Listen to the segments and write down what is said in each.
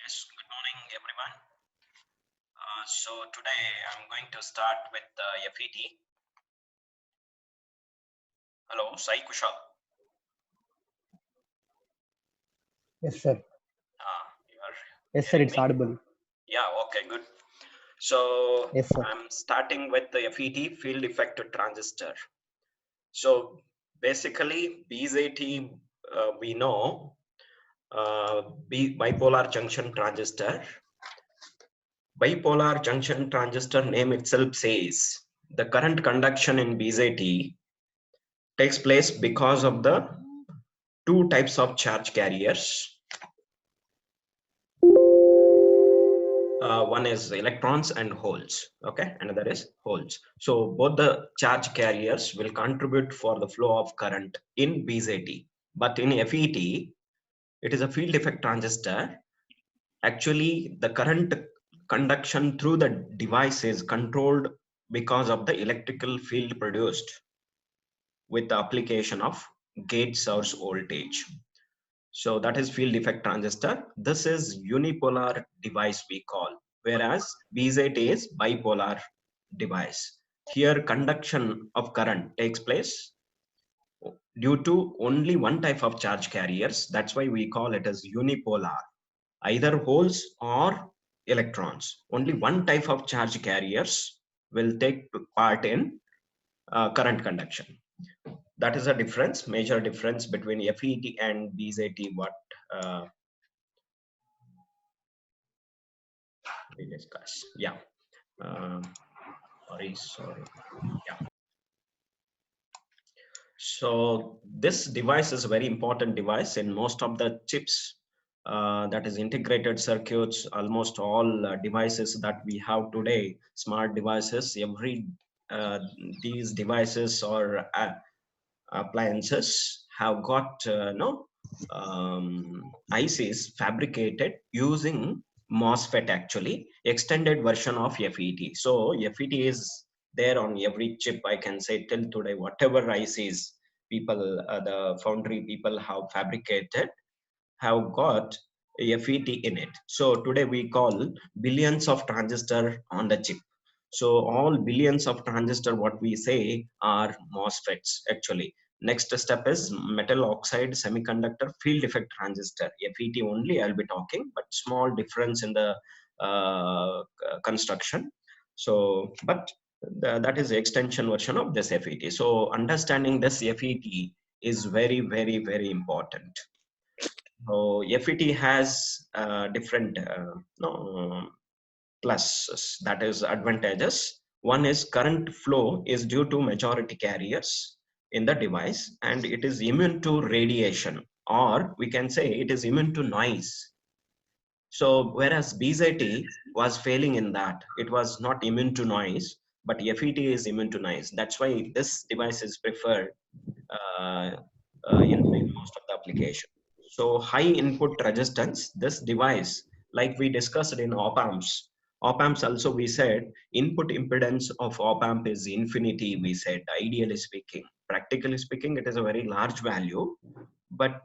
Yes, good morning, everyone. So today I'm going to start with FET. Hello, Sai Kushal. Yes, sir. Yes, sir, it's audible. Yeah, okay, good. So yes, sir. I'm starting with the FET, field effect transistor. So basically, BZT, we know bipolar junction transistor. Bipolar junction transistor name itself says the current conduction in BZT takes place because of the two types of charge carriers. One is electrons and holes, okay, another is holes. So both the charge carriers will contribute for the flow of current in BZT. But in FET, it is a field effect transistor. Actually, the current conduction through the device is controlled because of the electrical field produced with the application of gate source voltage. So that is field effect transistor. This is unipolar device we call, whereas BZT is bipolar device. Here conduction of current takes place due to only one type of charge carriers. That's why we call it as unipolar, either holes or electrons. Only one type of charge carriers will take part in current conduction. That is a difference, major difference between FET and BZT, what we discuss. Yeah. Sorry. Yeah. So this device is a very important device in most of the chips, that is integrated circuits, almost all devices that we have today, smart devices, these devices or appliances have got ICs fabricated using MOSFET, actually extended version of FET. So FET is there on every chip, I can say, till today. Whatever ICs people, the foundry people have fabricated, have got FET in it. So today we call billions of transistor on the chip. So all billions of transistor, what we say, are MOSFETs actually. Next step is metal oxide semiconductor field effect transistor. FET only I'll be talking, but small difference in the construction. So, but that is the extension version of this FET. So understanding this FET is very, very, very important. So FET has different no, pluses, that is advantages. One is current flow is due to majority carriers in the device, and it is immune to radiation, or we can say it is immune to noise. So whereas BZT was failing in that, it was not immune to noise, but FET is immune to noise. That's why this device is preferred uh, in most of the application. So high input resistance, this device, like we discussed in op amps also we said input impedance of op amp is infinity, we said, ideally speaking. Practically speaking, it is a very large value, but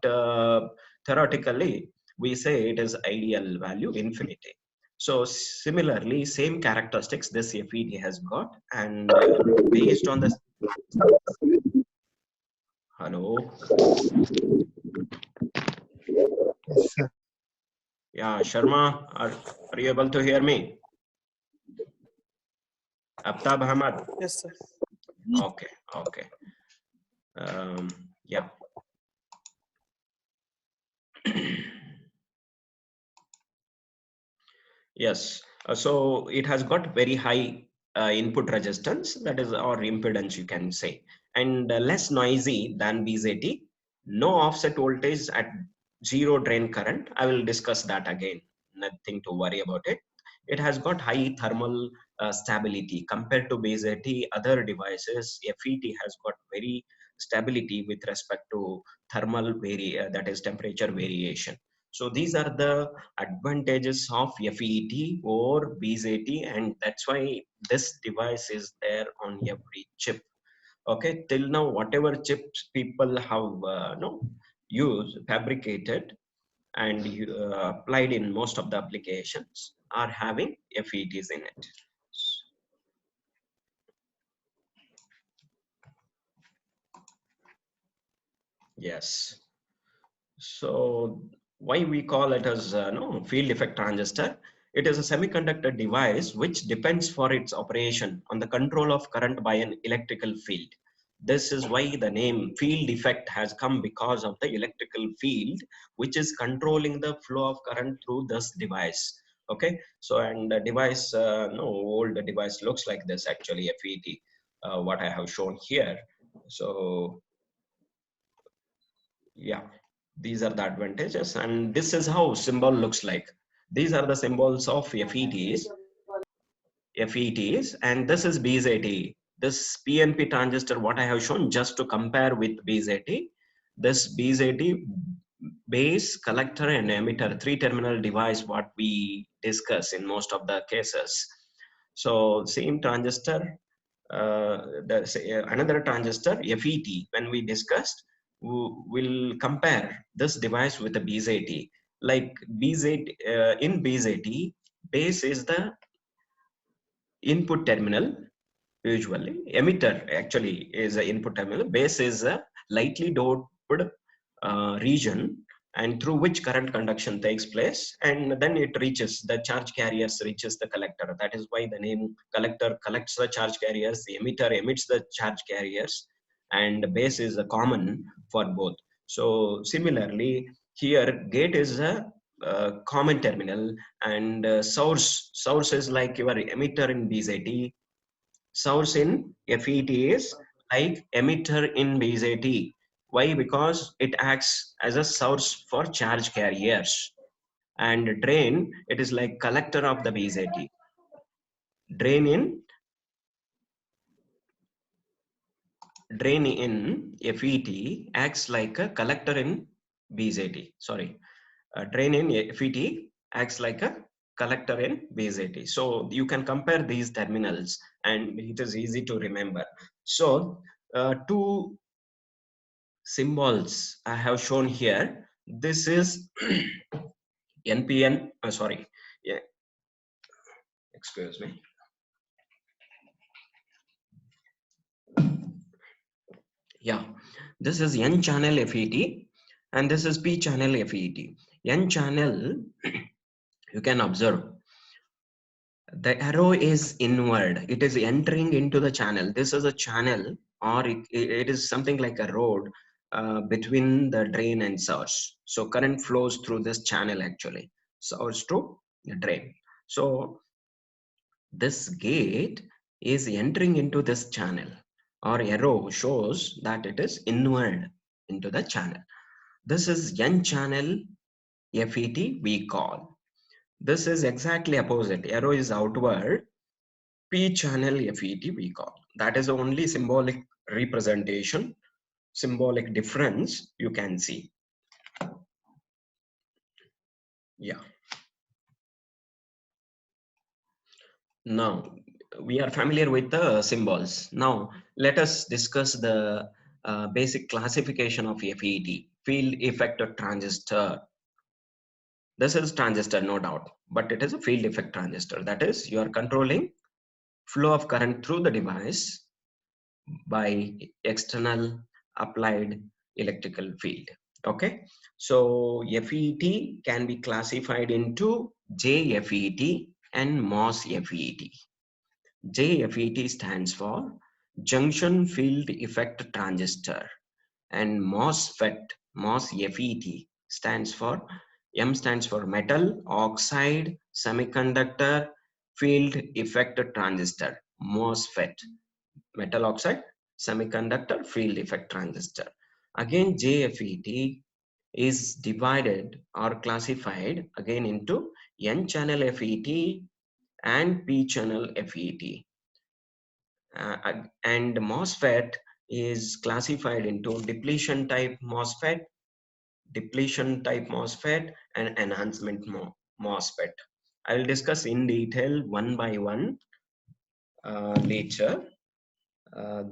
theoretically, we say it is ideal value infinity. So similarly, same characteristics this FET has got, and based on the hello. Yes, sir. Yeah, Sharma, are you able to hear me? Abtab Ahmad. Yes, sir. Okay, okay. Yeah. Yes. So it has got very high input resistance, that is, or impedance, you can say, and less noisy than BZT. No offset voltage at zero drain current. I will discuss that again. Nothing to worry about it. It has got high thermal stability compared to BZT. Other devices, FET has got very stability with respect to thermal that is temperature variation. So these are the advantages of FET or BZT, and that's why this device is there on every chip. Okay, till now whatever chips people have no used, fabricated, and applied in most of the applications are having FETs in it. Yes. So why we call it as no field effect transistor? It is a semiconductor device which depends for its operation on the control of current by an electrical field. This is why the name field effect has come, because of the electrical field which is controlling the flow of current through this device. Okay, so and the device, no old device looks like this actually, FET, what I have shown here. So yeah, these are the advantages, and this is how symbol looks like. These are the symbols of FETs, and this is BZT. This PNP transistor, what I have shown just to compare with BZT. This BZT, base, collector, and emitter, three-terminal device, what we discuss in most of the cases. So same transistor, another transistor FET, when we discussed, will compare this device with the BZT. Like BZT, in BZT, base is the input terminal. Usually emitter actually is an input terminal. Base is a lightly doped region, and through which current conduction takes place, and then it reaches the charge carriers, reaches the collector. That is why the name collector collects the charge carriers, the emitter emits the charge carriers, and base is a common for both. So similarly here, gate is a common terminal, and source is like your emitter in BZT. Source in FET is like emitter in BZT. Why? Because it acts as a source for charge carriers. And drain, it is like collector of the BZT. Drain in FET acts like a collector in BZT. Sorry, drain in FET acts like a collector in BZT. So you can compare these terminals, and it is easy to remember. So two symbols I have shown here. This is NPN. Sorry, yeah, excuse me. Yeah, this is N channel FET, and this is P channel FET. N channel, you can observe The arrow is inward. It is entering into the channel. This is a channel, or it is something like a road between the drain and source. So current flows through this channel actually, source to the drain. So this gate is entering into this channel, or arrow shows that it is inward into the channel. This is N channel FET we call. This is exactly opposite. Arrow is outward. P channel FET we call. That is the only symbolic representation, symbolic difference you can see. Yeah. Now we are familiar with the symbols. Now let us discuss the basic classification of FET, field effect transistor. This is transistor, no doubt, but it is a field effect transistor. That is, you are controlling flow of current through the device by external applied electrical field. Okay, so FET can be classified into JFET and MOS FET. JFET stands for junction field effect transistor, and MOS FET stands for, M stands for metal oxide semiconductor field effect transistor, MOSFET, metal oxide semiconductor field effect transistor. Again, JFET is divided or classified again into N channel FET and P channel FET. And MOSFET is classified into depletion type MOSFET, and enhancement MOSFET. I will discuss in detail one by one later. Uh,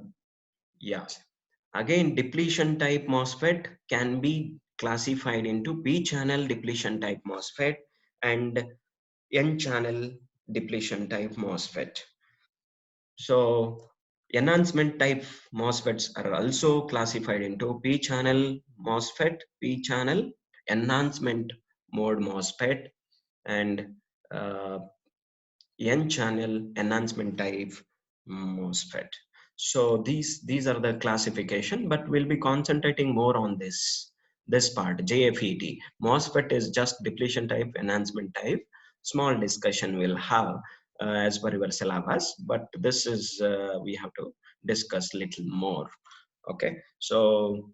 yeah. Again, depletion type MOSFET can be classified into P channel depletion type MOSFET and N channel depletion type MOSFET. So enhancement type MOSFETs are also classified into P channel MOSFET, P channel enhancement mode MOSFET, and uh, N channel enhancement type MOSFET. So these are the classification, but we'll be concentrating more on this part, JFET. MOSFET is just depletion type, enhancement type. Small discussion we'll have as per your syllabus, but this is we have to discuss little more. Okay, so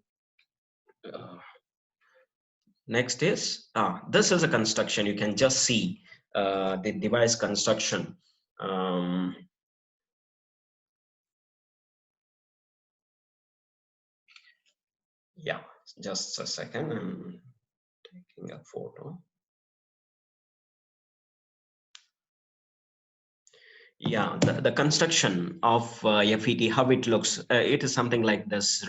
next is this is a construction. You can just see the device construction. Um, yeah, just a second. I'm taking a photo. Yeah, the construction of FET, how it looks, it is something like this,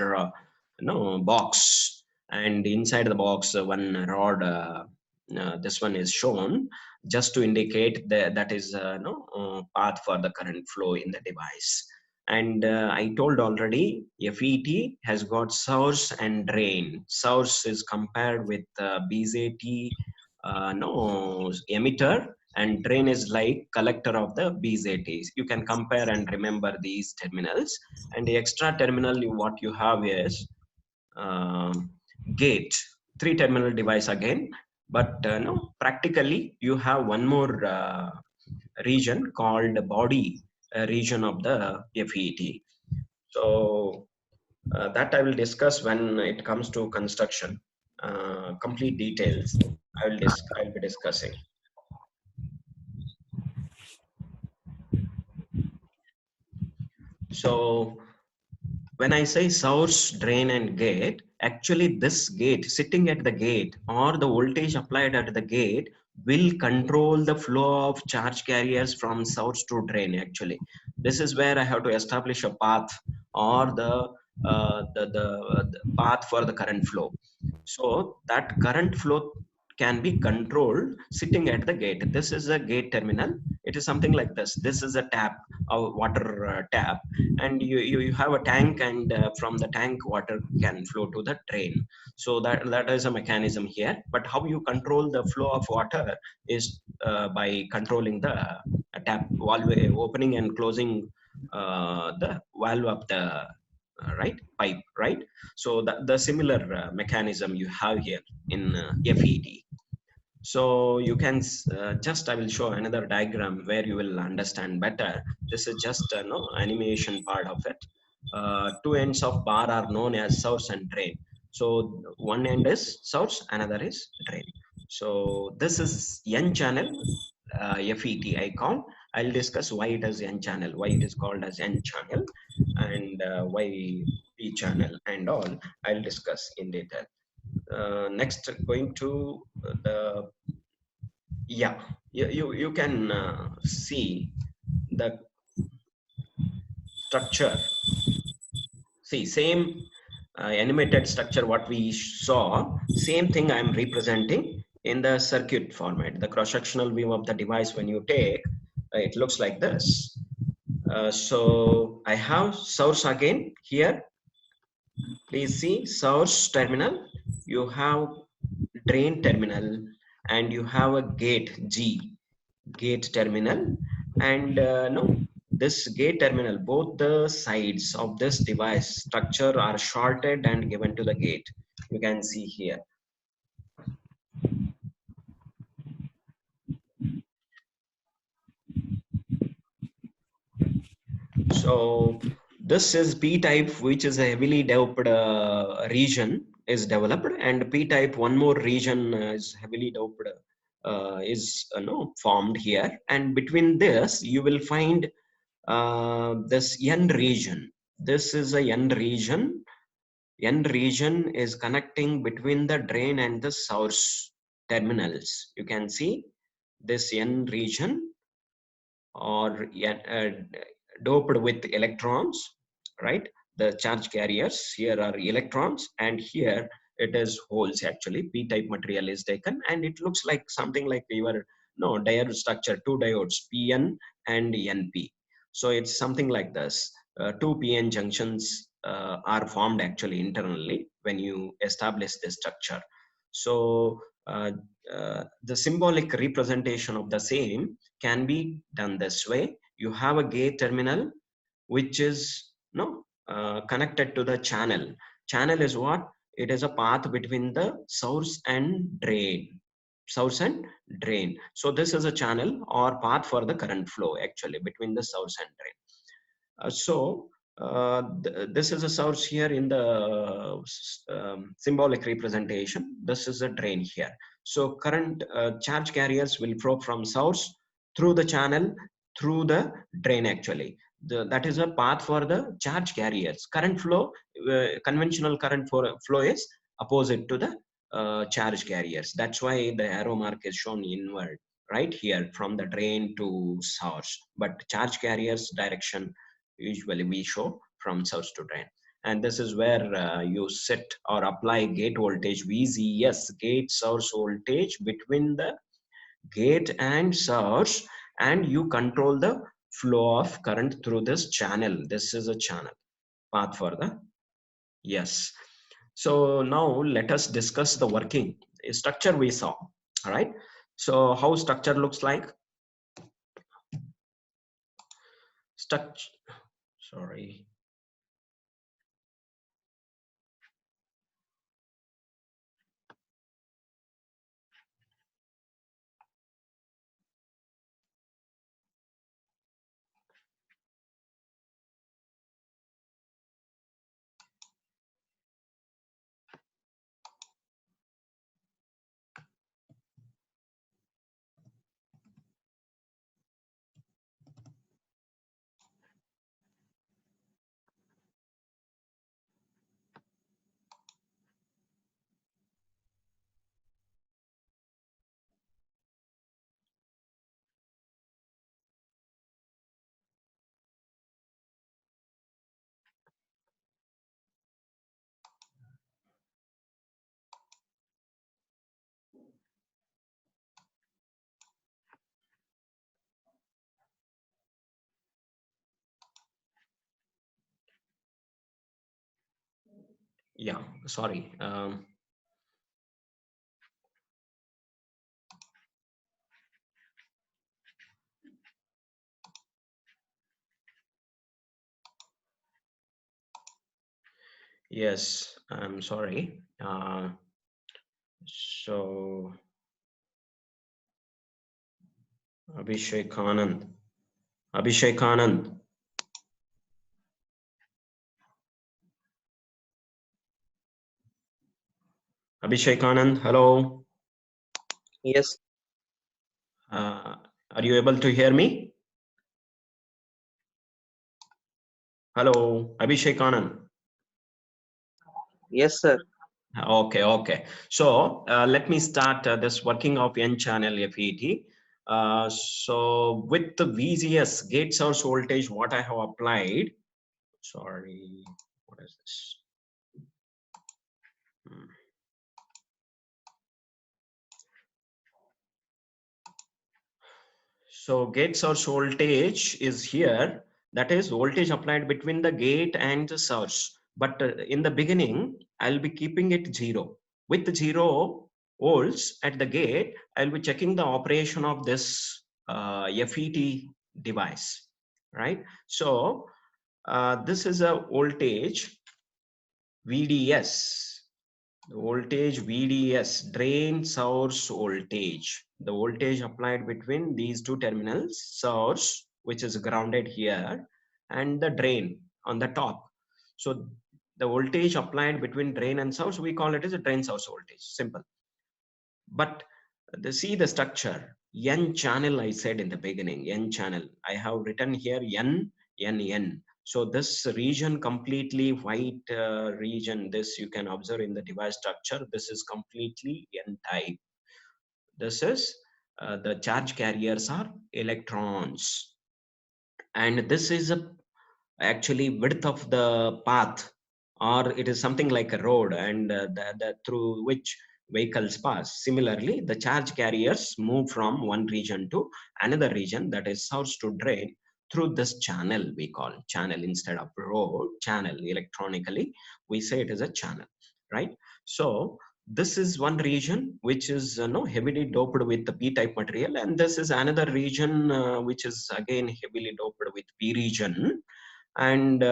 box, and inside the box, one rod. This one is shown just to indicate that is path for the current flow in the device. And I told already, FET has got source and drain. Source is compared with BZT, no emitter, and drain is like collector of the BZTs. You can compare and remember these terminals. And the extra terminal, what you have is gate, three terminal device again. But no, practically you have one more region called body region of the FET. So that I will discuss when it comes to construction. Complete details I'll be discussing. So when I say source, drain, and gate, actually this gate, sitting at the gate, or the voltage applied at the gate, will control the flow of charge carriers from source to drain. Actually, this is where I have to establish a path, or the path for the current flow. So that current flow can be controlled sitting at the gate. This is a gate terminal. It is something like this. This is a tap, a water tap, and you have a tank, and from the tank water can flow to the drain. So that is a mechanism here. But how you control the flow of water is by controlling the tap valve opening and closing the valve of the right pipe, right? So the similar mechanism you have here in FET. So you can just, I will show another diagram where you will understand better. This is just no animation part of it. Two ends of bar are known as source and drain. So one end is source, another is drain. So this is N channel FET I call. I'll discuss why it is N channel, why it is called as N channel, and why P channel and all. I'll discuss in detail. Next, going to the, yeah, you can see the structure. See, same animated structure what we saw, same thing I'm representing in the circuit format. The cross-sectional view of the device when you take, it looks like this. So I have source again here. Please see source terminal. You have drain terminal, and you have a gate G, gate terminal, and no, this gate terminal, both the sides of this device structure are shorted and given to the gate. You can see here. So this is P type, which is a heavily developed region is developed, and P type, one more region is heavily developed, is no formed here. And between this, you will find this N region. This is a N region. N region is connecting between the drain and the source terminals. You can see this N region, or doped with electrons, right? The charge carriers here are electrons, and here it is holes. Actually, P-type material is taken, and it looks like something like your no diode structure, two diodes, PN and NP. So it's something like this. Two PN junctions are formed actually internally when you establish this structure. So the symbolic representation of the same can be done this way. You have a gate terminal which is no connected to the channel. Channel is what? It is a path between the source and drain. Source and drain. So this is a channel or path for the current flow actually between the source and drain. This is a source here in the symbolic representation. This is a drain here. So current charge carriers will flow from source through the channel through the drain actually. That is a path for the charge carriers. Current flow, conventional current flow is opposite to the charge carriers. That's why the arrow mark is shown inward right here from the drain to source. But charge carriers direction usually we show from source to drain. And this is where you set or apply gate voltage VGS, gate source voltage between the gate and source, and you control the flow of current through this channel. This is a channel path for the, yes. So now let us discuss the working structure we saw. All right. So how structure looks like? Structure. Sorry. Yeah, sorry. Yes, I'm sorry. So Abhishek Anand. Abhishek Anand. Abhishek Anand, hello. Yes, Uh, are you able to hear me? Hello, Abhishek Anand. yes, sir. Okay, okay. So let me start this working of N channel FET. So with the VGS gate source voltage, what I have applied. Sorry, what is this? Hmm. So gate source voltage is here. That is voltage applied between the gate and the source. But in the beginning, I'll be keeping it zero. With 0 volts at the gate, I'll be checking the operation of this FET device, right? So this is a voltage VDS. The voltage VDS, drain source voltage. The voltage applied between these two terminals, source, which is grounded here, and the drain on the top. So the voltage applied between drain and source, we call it as a drain source voltage. Simple. But see the structure. N channel, I said in the beginning, N channel. I have written here N, N, N. So this region, completely white region, this you can observe in the device structure. This is completely N type. This is the charge carriers are electrons. And this is a actually width of the path, or it is something like a road, and through which vehicles pass. Similarly, the charge carriers move from one region to another region, that is source to drain, through this channel. We call channel instead of road. Channel, electronically we say it is a channel, right? So this is one region which is no heavily doped with the p type material, and this is another region which is again heavily doped with p region. And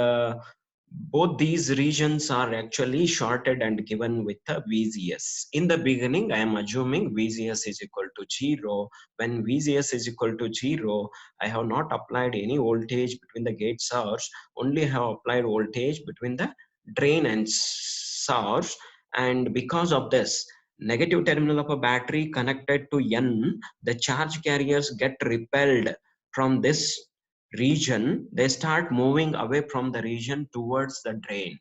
both these regions are actually shorted and given with a VGS. In the beginning, I am assuming VGS is equal to 0. When VGS is equal to 0, I have not applied any voltage between the gate source, only have applied voltage between the drain and source. And because of this, negative terminal of a battery connected to N, the charge carriers get repelled from this region. They start moving away from the region towards the drain.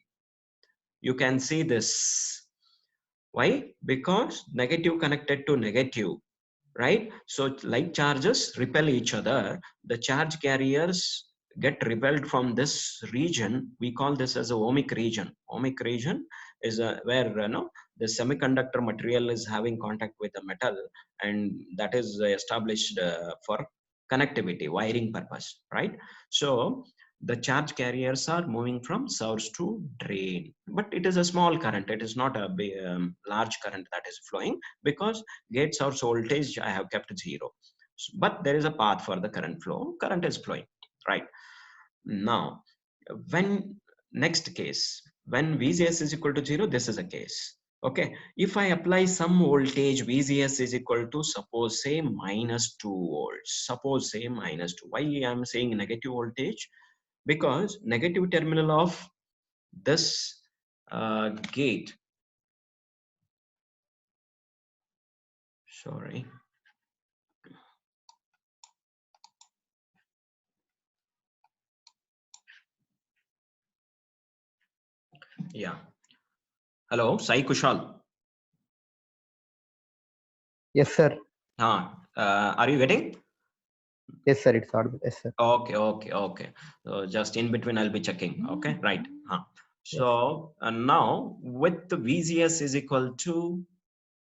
You can see this. Why? Because negative connected to negative, right? So like charges repel each other. The charge carriers get repelled from this region. We call this as a ohmic region. Ohmic region is where the semiconductor material is having contact with the metal, and that is established for connectivity, wiring purpose, right? So the charge carriers are moving from source to drain, but it is a small current. It is not a big, large current that is flowing, because gate source voltage I have kept 0. But there is a path for the current flow. Current is flowing, right? Now, when next case, when VGS is equal to 0, this is a case. Okay, if I apply some voltage, VGS is equal to, suppose, say -2 volts. Suppose say -2. Why I am saying negative voltage? Because negative terminal of this gate, sorry, yeah, hello, Sai Kushal. Yes, sir. Are you getting? Yes, sir. It's audible. Yes, sir. Okay, okay, okay. So just in between, I'll be checking. Okay, right. Yes. So now with the VGS is equal to,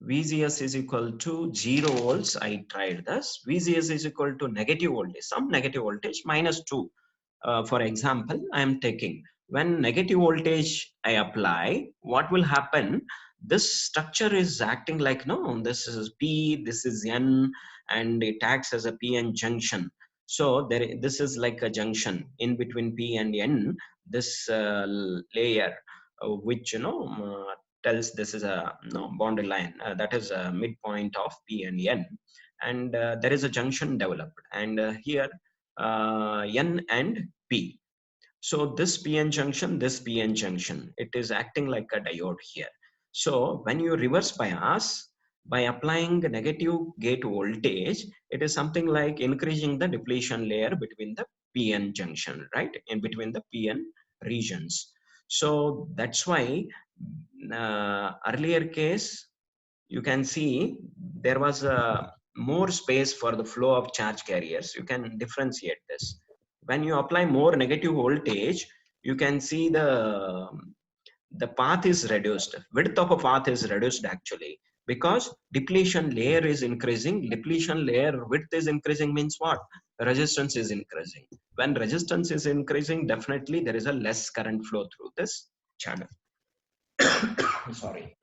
VGS is equal to 0 volts. I tried this. VGS is equal to negative voltage, some negative voltage, -2. For example, I am taking. when negative voltage I apply, what will happen? This structure is acting like, no, this is P, this is N, and it acts as a PN junction. So this is like a junction in between P and N. This layer, which tells this is a boundary line, that is a midpoint of P and N, and there is a junction developed, and here N and P. So this PN junction, this PN junction, it is acting like a diode here. So when you reverse bias, by applying negative gate voltage, it is something like increasing the depletion layer between the PN junction, right? In between the PN regions. So that's why earlier case, you can see there was a more space for the flow of charge carriers. You can differentiate this. When you apply more negative voltage, you can see the path is reduced. Width of a path is reduced actually, because depletion layer is increasing. Depletion layer width is increasing means what? Resistance is increasing. When resistance is increasing, definitely there is a less current flow through this channel. Sorry.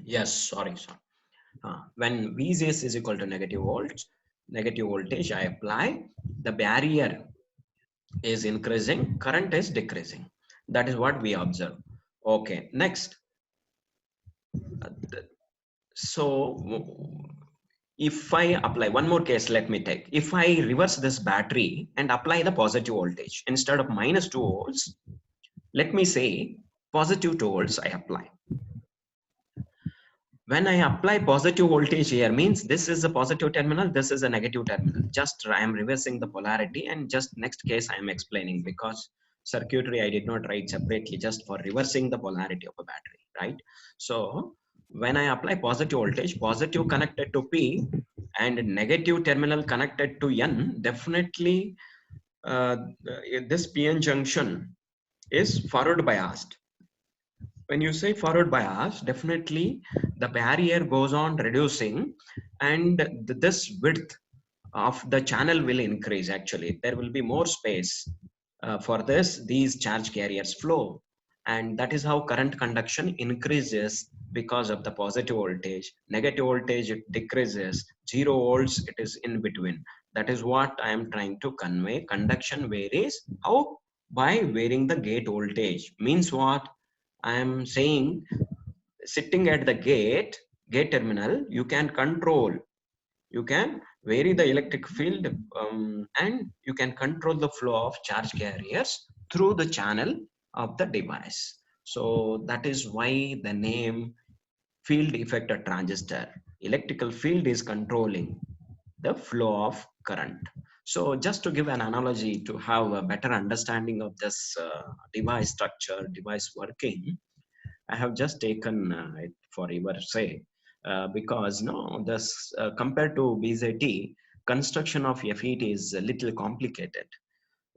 Yes, sorry. When Vs is equal to negative voltage, I apply, the barrier is increasing, current is decreasing. That is what we observe. Okay, next. So if I apply one more case, let me take. If I reverse this battery and apply the positive voltage instead of -2 volts, let me say positive 2 volts I apply. When I apply positive voltage here, means this is a positive terminal, this is a negative terminal. Just I am reversing the polarity, and just next case I am explaining, because circuitry I did not write separately, just for reversing the polarity of a battery, right? So when I apply positive voltage, positive connected to P and negative terminal connected to N, definitely this PN junction is forward biased. When you say forward bias, definitely the barrier goes on reducing, and this width of the channel will increase. Actually, there will be more space for these charge carriers flow, and that is how current conduction increases because of the positive voltage. Negative voltage, it decreases. 0 volts, it is in between. That is what I am trying to convey. Conduction varies. How? By varying the gate voltage. Means what? I am saying, sitting at the gate terminal, you can control, you can vary the electric field, and you can control the flow of charge carriers through the channel of the device. So that is why the name field effector transistor. Electrical field is controlling the flow of current. So just to give an analogy to have a better understanding of this device structure, device working, I have just taken it for your say, because no, this compared to BZT, construction of FET is a little complicated.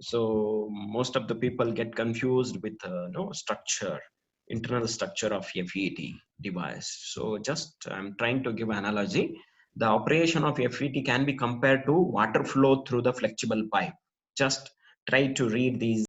So most of the people get confused with no structure, internal structure of FET device. So just I'm trying to give analogy. The operation of FET can be compared to water flow through the flexible pipe. Just try to read these